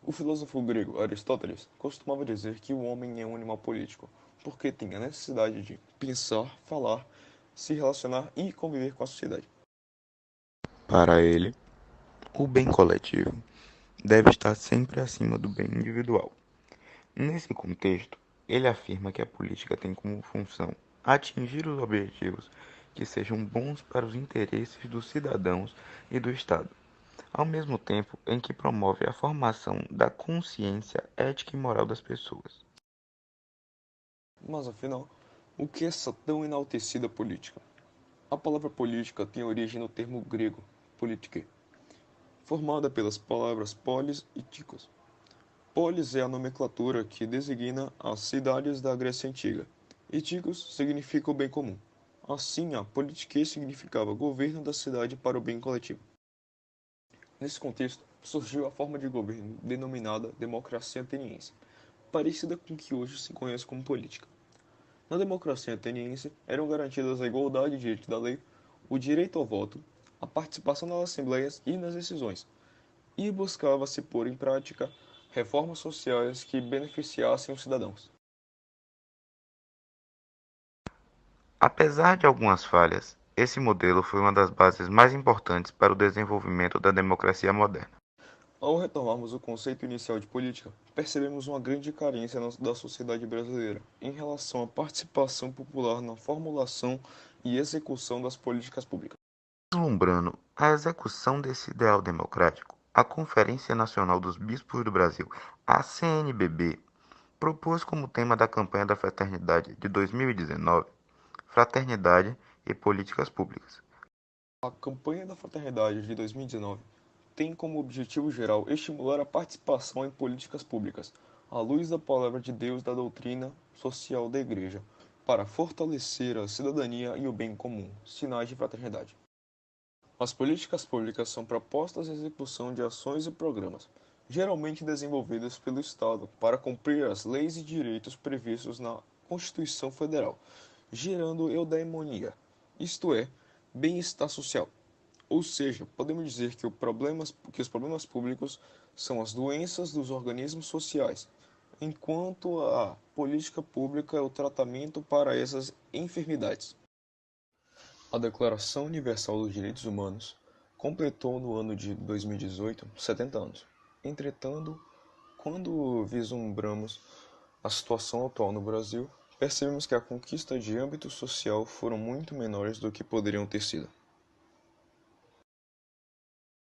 O filósofo grego Aristóteles costumava dizer que o homem é um animal político, porque tem a necessidade de pensar, falar, se relacionar e conviver com a sociedade. Para ele, o bem coletivo deve estar sempre acima do bem individual. Nesse contexto, ele afirma que a política tem como função atingir os objetivos que sejam bons para os interesses dos cidadãos e do Estado, ao mesmo tempo em que promove a formação da consciência ética e moral das pessoas. Mas afinal, o que é essa tão enaltecida política? A palavra política tem origem no termo grego politike, formada pelas palavras polis e tikos. Polis é a nomenclatura que designa as cidades da Grécia Antiga, e tikos significa o bem comum. Assim, a politike significava governo da cidade para o bem coletivo. Nesse contexto, surgiu a forma de governo denominada democracia ateniense, parecida com o que hoje se conhece como política. Na democracia ateniense, eram garantidas a igualdade diante da lei, o direito ao voto, a participação nas assembleias e nas decisões, e buscava-se pôr em prática reformas sociais que beneficiassem os cidadãos. Apesar de algumas falhas, esse modelo foi uma das bases mais importantes para o desenvolvimento da democracia moderna. Ao retomarmos o conceito inicial de política, percebemos uma grande carência da sociedade brasileira em relação à participação popular na formulação e execução das políticas públicas. Vislumbrando a execução desse ideal democrático, a Conferência Nacional dos Bispos do Brasil, a CNBB, propôs como tema da campanha da Fraternidade de 2019 Fraternidade e Políticas Públicas. A campanha da Fraternidade de 2019 tem como objetivo geral estimular a participação em políticas públicas, à luz da palavra de Deus da doutrina social da Igreja, para fortalecer a cidadania e o bem comum, sinais de fraternidade. As políticas públicas são propostas de execução de ações e programas, geralmente desenvolvidas pelo Estado para cumprir as leis e direitos previstos na Constituição Federal, gerando eudaimonia, isto é, bem-estar social. Ou seja, podemos dizer que os problemas públicos são as doenças dos organismos sociais, enquanto a política pública é o tratamento para essas enfermidades. A Declaração Universal dos Direitos Humanos completou no ano de 2018 70 anos. Entretanto, quando vislumbramos a situação atual no Brasil, percebemos que a conquista de âmbito social foram muito menores do que poderiam ter sido.